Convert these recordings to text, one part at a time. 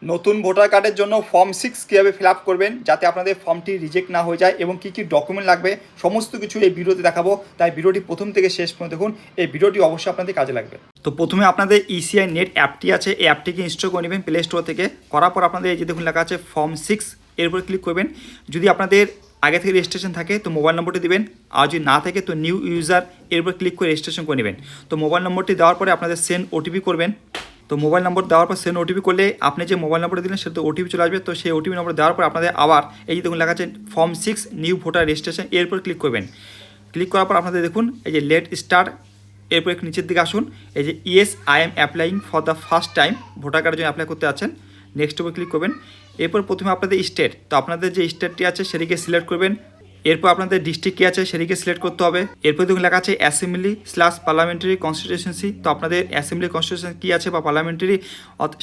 নতুন ভোটার কার্ডের জন্য ফর্ম 6 কীভাবে ফিল আপ করবেন যাতে আপনাদের ফর্মটি রিজেক্ট না হয়ে যায় এবং কী কী ডকুমেন্ট লাগবে সমস্ত কিছু এই ভিডিওতে দেখাবো। তাই ভিডিওটি প্রথম থেকে শেষ পর্যন্ত দেখুন, এই ভিডিওটি অবশ্যই আপনাদের কাজে লাগবে। তো প্রথমে আপনাদের ইসিআই নেট অ্যাপটি আছে, এই অ্যাপটিকে ইনস্টল করে নেবেন প্লে স্টোর থেকে। করার পর আপনাদের এই যে দেখুন লেখা আছে ফর্ম 6, এর উপরে ক্লিক করবেন। যদি আপনাদের আগে থেকে রেজিস্ট্রেশন থাকে তো মোবাইল নম্বরটি দিবেন, আর যদি না থাকে তো নিউ ইউজার এর উপর ক্লিক করে রেজিস্ট্রেশন করে নেবেন। তো মোবাইল নম্বরটি দেওয়ার পরে আপনাদের সেন্ড ওটিপি করবেন। তো মোবাইল নম্বর দেওয়ার পর সেন্ড ওটিপি করলে আপনি যে মোবাইল নম্বরটা দিলেন সেটা তো ওটিপি চলে আসবে। তো সেই ওটিপি নম্বর দেওয়ার পর আপনাদের আবার এই যে দেখুন লেখা আছে ফর্ম 6 নিউ ভোটার রেজিস্ট্রেশন, এর উপর ক্লিক করবেন। ক্লিক করার পর আপনাদের দেখুন এই যে লেট স্টার্ট, এরপর একটু নিচের দিকে আসুন, এই যে yes I am applying for the first time, voter কার্ডের জন্য অ্যাপ্লাই করতে আছেন, নেক্সট উপর ক্লিক করবেন। এরপর প্রথমে আপনাদের স্টেট, তো আপনাদের যে স্টেটটি আছে সেটিকে সিলেক্ট করবেন। এরপর আপনাদের ডিস্ট্রিক্ট কী আছে সেটিকে সিলেক্ট করতে হবে। এরপর দেখুন লেখা আছে অ্যাসেম্বলি স্ল্যাশ পার্লামেন্টারি কনস্টিটিউশনসি, তো আপনাদের অ্যাসেম্বলি কনস্টিটিউশন কী আছে বা পার্লামেন্টারি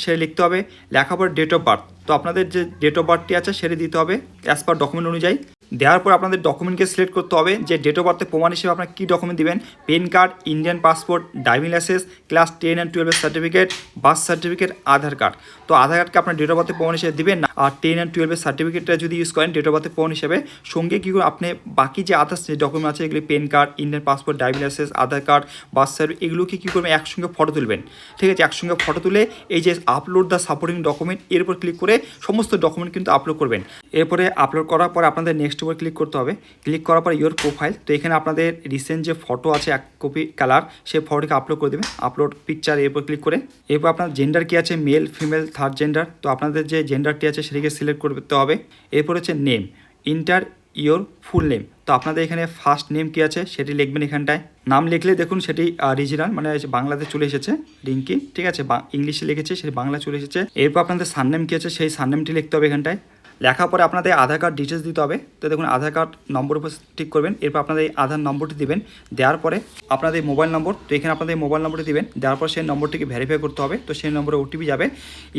সেটা লিখতে হবে। লেখার পর ডেট অফ বার্থ, তো আপনাদের যে ডেট অফ বার্থটি আছে সেটি দিতে হবে অ্যাজ পার ডকুমেন্ট অনুযায়ী। দেওয়ার পর আপনাদের ডকুমেন্টকে সিলেক্ট করতে হবে যে ডেট অফ বার্থের প্রমাণ হিসেবে আপনার কী ডকুমেন্ট দিবেন। PAN card, Indian passport, driving licence, class 10 and 12 certificate, birth certificate, Aadhaar card. তো আধার কার্ডকে আপনার ডেট অফ বার্থের প্রমাণ হিসেবে দিবেন না, আর 10 অ্যান্ড 12 সার্টিফিকেটটা যদি ইউজ করেন ডেট অফ বার্থের প্রমাণ হিসেবে, সঙ্গে কী করে আপনি বাকি যে আদার্স যে ডকুমেন্ট আছে এগুলি PAN card, Indian passport, driving licence, Aadhaar card, birth certificate, এগুলোকে কী করবেন একসঙ্গে ফটো তুলবেন। ঠিক আছে, একসঙ্গে ফটো তুলে এই যে আপলোড দ্য সাপোর্টিং ডকুমেন্ট এর উপর ক্লিক করে সমস্ত ডকুমেন্ট কিন্তু আপলোড করবেন। এরপরে আপলোড করার পর আপনাদের নেক্সট উপর ক্লিক করতে হবে। ক্লিক করার পর ইয়োর প্রোফাইল, তো এখানে আপনাদের রিসেন্ট যে ফটো আছে 1 কপি কালার, সেই ফটোটিকে আপলোড করে দেবেন। আপলোড পিকচার এরপর ক্লিক করে এরপর আপনার জেন্ডার কী আছে মেল, ফিমেল, থার্ড জেন্ডার, তো আপনাদের যে জেন্ডারটি আছে সেটিকে সিলেক্ট করতে হবে। এরপর হচ্ছে name, inter your full name, তো আপনাদের এখানে ফার্স্ট নেম কী আছে সেটি লিখবেন। এখানটায় নাম লিখলে দেখুন সেটি রিজিনাল মানে বাংলাতে চলে এসেছে রিঙ্কি, ঠিক আছে, ইংলিশে লিখেছে সেটি বাংলা চলে এসেছে। এরপর আপনাদের সারনেম কী আছে সেই সারনেমটি লিখতে হবে এখানটায়। লেখার পরে আপনাদের আধার কার্ড ডিটেলস দিতে হবে। তো দেখুন আধার কার্ড নম্বর উপর ঠিক করবেন। এরপর আপনাদের এই আধার নম্বরটি দিবেন। দেওয়ার পরে আপনাদের মোবাইল নম্বর, তো এখানে আপনাদের মোবাইল নম্বরটি দিবেন। দেওয়ার পর সেই নম্বরটিকে ভেরিফাই করতে হবে, তো সেই নম্বরে ওটিপি যাবে,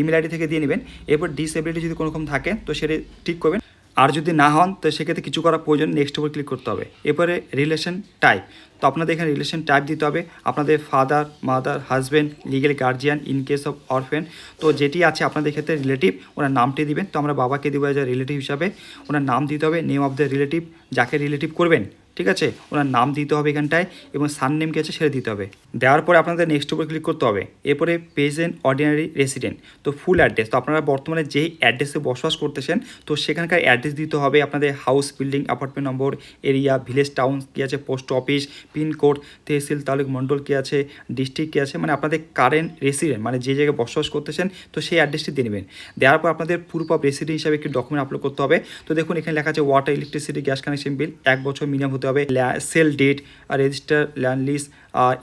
ইমেল আইডি থেকে দিয়ে নেবেন। এরপর ডিসএবিলিটি যদি কোনো রকম থাকে তো সেটি ঠিক করবেন, আর যদি না হন তো সেক্ষেত্রে কিছু করার প্রয়োজন, নেক্সট উপর ক্লিক করতে হবে। এরপরে রিলেশন টাইপ, তো আপনাদের এখানে রিলেশন টাইপ দিতে হবে আপনাদের father, mother, husband, legal guardian, in case of orphan, তো যেটি আছে আপনাদের ক্ষেত্রে রিলেটিভ ওনার নামটি দিবেন। তো আমরা বাবাকে দেবো এজ এ রিলেটিভ হিসাবে, ওনার নাম দিতে হবে, নেম অফ দ্য রিলেটিভ, যাকে রিলেটিভ করবেন, ঠিক আছে, ওনার নাম দিতে হবে এখানটায়, এবং সান নেম কী আছে সেটা দিতে হবে। দেওয়ার পরে আপনাদের নেক্সট উপর ক্লিক করতে হবে। এরপরে প্রেজেন্ট অর্ডিনারি রেসিডেন্ট, তো ফুল অ্যাড্রেস, তো আপনারা বর্তমানে যেই অ্যাড্রেসে বসবাস করতেছেন তো সেখানকার অ্যাড্রেস দিতে হবে। আপনাদের হাউস, বিল্ডিং, অ্যাপার্টমেন্ট নম্বর, এরিয়া, ভিলেজ, টাউন কী আছে, পোস্ট অফিস, পিনকোড, তহসিল, তালুক, মণ্ডল কী আছে, ডিস্ট্রিক্ট কী আছে, মানে আপনাদের কারেন্ট রেসিডেন্ট মানে যে জায়গায় বসবাস করতেছেন তো সেই অ্যাড্রেসটি দিয়ে নেবেন। দেওয়ার পর আপনাদের প্রুফ অফ রেসিডেন্ট হিসাবে একটি ডকুমেন্ট আপলোড করতে হবে। তো দেখুন এখানে লেখা আছে water, electricity, gas connection bill, 1 বছর মিনিমাম হতে হবে, sale deed, register land lease,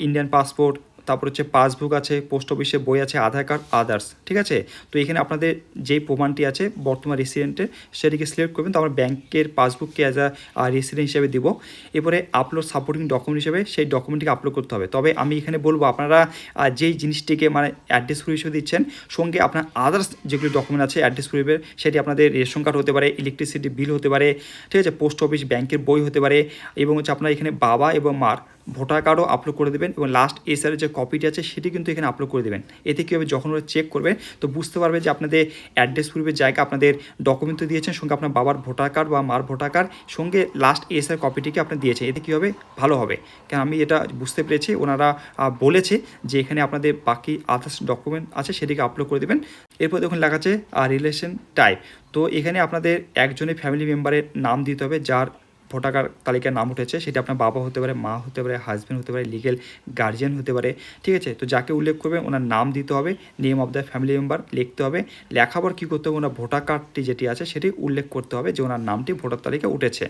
Indian passport, তারপর হচ্ছে পাসবুক আছে, পোস্ট অফিসে বই আছে, আধার কার্ড, আদার্স, ঠিক আছে। তো এখানে আপনাদের যেই প্রমাণটি আছে বর্তমান রেসিডেন্টের সেটিকে সিলেক্ট করবেন। তো আমরা ব্যাংকের পাসবুককে অ্যাজ আ রেসিডেন্ট হিসেবে দিব। এরপরে আপলোড সাপোর্টিং ডকুমেন্ট হিসেবে সেই ডকুমেন্টটিকে আপলোড করতে হবে। তবে আমি এখানে বলবো আপনারা যেই জিনিসটিকে মানে অ্যাড্রেস প্রুফ হিসেবে দিচ্ছেন সঙ্গে আপনার আদার্স যেগুলি ডকুমেন্ট আছে অ্যাড্রেস প্রুফের, সেটি আপনাদের রেশন কার্ড হতে পারে, ইলেকট্রিসিটি বিল হতে পারে, ঠিক আছে, পোস্ট অফিস ব্যাংকের বই হতে পারে, এবং হচ্ছে আপনার এখানে বাবা এবং মার ভোটার কার্ডও আপলোড করে দেবেন, এবং লাস্ট এসআরের যে কপিটি আছে সেটি কিন্তু এখানে আপলোড করে দেবেন। এতে কী হবে যখন ওরা চেক করবে তো বুঝতে পারবে যে আপনাদের অ্যাড্রেস প্রুফের জায়গা আপনাদের ডকুমেন্ট তো দিয়েছেন, সঙ্গে আপনার বাবার ভোটার কার্ড বা মার ভোটার কার্ড, সঙ্গে লাস্ট এসআর কপিটিকে আপনি দিয়েছেন। এতে কী হবে ভালো হবে, কারণ আমি এটা বুঝতে পেরেছি ওনারা বলেছে যে এখানে আপনাদের বাকি আদার্স ডকুমেন্ট আছে সেটিকে আপলোড করে দেবেন। এরপর দেখুন লেখা আছে রিলেশন টাইপ, তো এখানে আপনাদের একজনের ফ্যামিলি মেম্বারের নাম দিতে হবে যার ভোটার কার্ড তালিকার নাম উঠেছে, সেটা আপনার বাবা হতে পারে, মা হতে পারে, হাজব্যান্ড হতে পারে, লিগেল গার্জিয়ান হতে পারে, ঠিক আছে। তো যাকে উল্লেখ করবেন ওনার নাম দিতে হবে, name of the family member লিখতে হবে। লেখার পর কী করতে হবে ওনার ভোটার কার্ডটি যেটি আছে সেটি উল্লেখ করতে হবে যে ওনার নামটি ভোটার তালিকায় উঠেছে।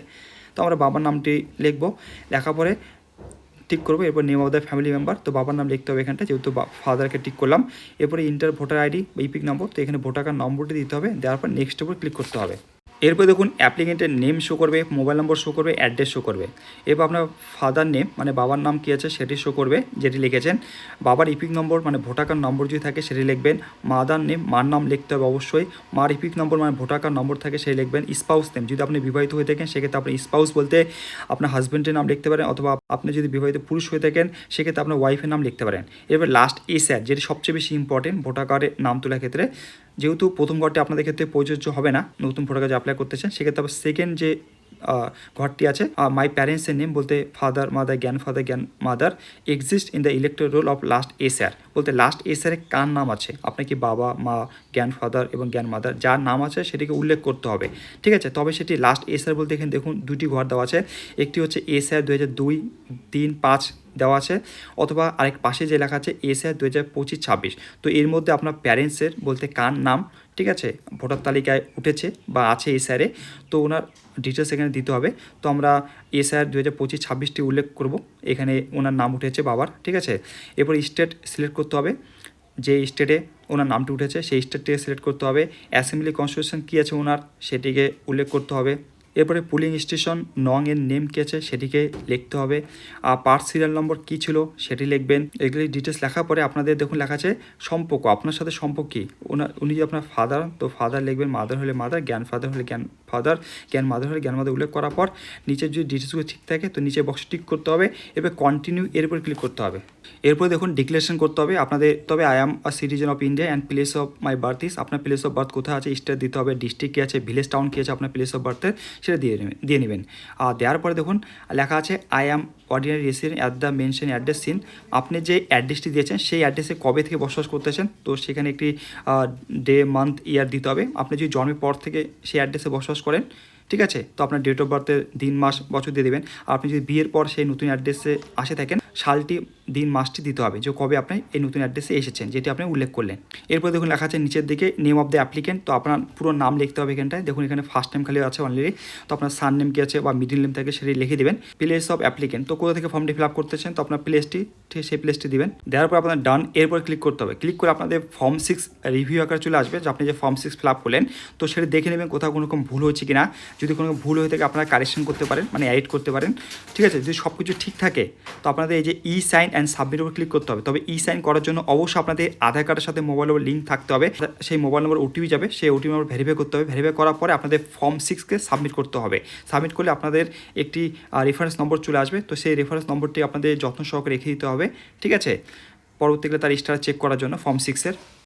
তো আমরা বাবার নামটি লিখব, লেখার পরে টিক করবো। এরপর name of the family member, তো বাবার নাম লিখতে হবে এখানটা, যেহেতু ফাদারকে টিক করলাম। এরপরে ইন্টার ভোটার আইডি বা ইপিক নম্বর, তো এখানে ভোটার কার্ড নম্বরটি দিতে হবে। দেওয়ার পর নেক্সট উপর ক্লিক করতে হবে। এরপর দেখুন অ্যাপ্লিকেন্টের নেম শো করবে, মোবাইল নম্বর শো করবে, অ্যাড্রেস শো করবে। এরপর আপনার ফাদার নেম মানে বাবার নাম কী আছে সেটি শো করবে যেটি লিখেছেন। বাবার ইপিক নম্বর মানে ভোটার কার্ড নম্বর যদি থাকে সেটি লিখবেন। মাদার নেম, মার নাম লিখতে হবে অবশ্যই। মার ইপিক নম্বর মানে ভোটার কার্ড নম্বর থাকে সেই লিখবেন। স্পাউস নেম, যদি আপনি বিবাহিত হয়ে থাকেন সেক্ষেত্রে আপনি স্পাউস বলতে আপনার হাজব্যান্ডের নাম লিখতে পারেন, অথবা আপনি যদি বিবাহিত পুরুষ হয়ে থাকেন সেক্ষেত্রে আপনার ওয়াইফের নাম লিখতে পারেন। এরপর লাস্ট এসআর, যেটি সবচেয়ে বেশি ইম্পর্টেন্ট ভোটার কার্ডের নাম তোলার ক্ষেত্রে, যেহেতু প্রথম ঘরটি আপনাদের ক্ষেত্রে প্রযোজ্য হবে না, নতুন ভোটার কার্ড অ্যাপ্লাই করতেছেন, সেক্ষেত্রে আবার সেকেন্ড যে ঘরটি আছে, মাই প্যারেন্টসের নেম বলতে father mother grand mother exist in the electoral roll of last SR, বলতে লাস্ট এসআরে কার নাম আছে, আপনার কি বাবা মা গ্র্যান্ডফাদার এবং গ্র্যান্ডমাদার যার নাম আছে সেটিকে উল্লেখ করতে হবে। ঠিক আছে, তবে সেটি লাস্ট এসআর বলতে এখানে দেখুন দুটি ঘর দেওয়া আছে, একটি হচ্ছে এসআর 2002, 3, 5 দেওয়া আছে, অথবা আরেক পাশে যে লেখা আছে এসআর 2025-26। তো এর মধ্যে আপনার প্যারেন্টসের বলতে কার নাম, ঠিক আছে, ভোটার তালিকায় উঠেছে বা আছে এসআরে, তো ওনার ডিটেলস এখানে দিতে হবে। তো আমরা এসআর 2025-26টি উল্লেখ করব, এখানে ওনার নাম উঠেছে বাবার। ঠিক আছে, এরপর স্টেট সিলেক্ট করতে হবে, যে স্টেটে ওনার নামটি উঠেছে সেই স্টেটটিকে সিলেক্ট করতে হবে। অ্যাসেম্বলি কনস্টিটিউশন কী আছে ওনার সেটিকে উল্লেখ করতে হবে। এরপরে পুলিং স্টেশন নং এর নেম কী আছে সেটিকে লিখতে হবে। আর পার্ট সিরিয়াল নম্বর কী ছিল সেটি লিখবেন। এগুলি ডিটেলস লেখার পরে আপনাদের দেখুন লেখা আছে সম্পর্ক, আপনার সাথে সম্পর্ক কী, উনি যে আপনার ফাদার, তো ফাদার লিখবেন, মাদার হলে মাদার, গ্র্যান্ডফাদার হলে গ্র্যান্ডফাদার, গ্র্যান্ডমাদার হলে গ্র্যান্ডমাদার উল্লেখ করার পর নিচের যদি ডিটেলসগুলো ঠিক থাকে তো নিচে বক্সে টিক করতে হবে। এরপর কন্টিনিউ এর উপর ক্লিক করতে হবে। এরপরে দেখুন ডিক্লারেশন করতে হবে আপনাদের, তবে I am a citizen of India and place of my birth is, আপনার প্লেস অফ বার্থ কোথায় আছে স্টেট দিতে হবে, ডিস্ট্রিক্ট কী আছে, ভিলেজ টাউন কী আছে আপনার প্লেস অফ বার্থের সেটা দিয়ে নেবেন। আর দেওয়ার পরে দেখুন লেখা আছে I am ordinary resident at the mention address seen, আপনি যে অ্যাড্রেসটি দিয়েছেন সেই অ্যাড্রেসে কবে থেকে বসবাস করতেছেন, তো সেখানে একটি ডে মান্থ ইয়ার দিতে হবে। আপনি যদি জন্মের পর থেকে সেই অ্যাড্রেসে বসবাস করেন, ঠিক আছে, তো আপনার ডেট অফ বার্থের দিন মাস বছর দিয়ে দেবেন। আর আপনি যদি বিয়ের পর সেই নতুন অ্যাড্রেসে আসে থাকেন, সালটি দিন মাসটি দিতে হবে যে কবে আপনি এই নতুন অ্যাড্রেসে এসেছেন, যেটি আপনি উল্লেখ করলেন। এরপর দেখুন লেখা আছে নিচের দিকে নেম অফ দ্য অ্যাপ্লিকেন্ট, তো আপনার পুরো নাম লিখতে হবে এখানটায়। দেখুন এখানে ফার্স্ট নেম খালি আছে অলরেডি, তো আপনার সার নেম কী আছে বা মিডিল নেম থাকে সেটি লিখে দেবেন। প্লেস অফ অ্যাপ্লিকেন্ট, তো কোথা থেকে ফর্মটি ফিল আপ করতেছেন, তো আপনার প্লেসটি, ঠিক সেই প্লেসটি দিবেন। দেওয়ার পর আপনার ডান, এরপর ক্লিক করতে হবে। ক্লিক করে আপনাদের ফর্ম 6 রিভিউ আকারে চলে আসবে, যে আপনি যে ফর্ম 6 ফিল আপ করলেন, তো সেটা দেখে নেবেন কোথাও কোনো রকম ভুল হয়েছে কিনা। যদি কোনো ভুল হয়ে থাকে আপনারা কারেকশন করতে পারেন, মানে এডিট করতে পারেন। ঠিক আছে, যদি সব কিছু ঠিক থাকে তো আপনাদের এই যে ই সাইন অ্যান্ড সাবমিট উপর ক্লিক করতে হবে। তবে ই সাইন করার জন্য অবশ্যই আপনাদের আধার কার্ডের সাথে মোবাইল নম্বর লিঙ্ক থাকতে হবে, সেই মোবাইল নম্বর ওটিপি যাবে, সেই ওটিপি নম্বর ভেরিফাই করতে হবে। ভেরিফাই করার পরে আপনাদের ফর্ম 6কে সাবমিট করতে হবে। সাবমিট করলে আপনাদের একটি রেফারেন্স নম্বর চলে আসবে, তো সেই রেফারেন্স নম্বরটি আপনাদের যত্ন সহকারে রেখে দিতে হবে। ঠিক আছে, পরবর্তীকালে তার স্টার চেক করার জন্য ফর্ম 6-এর।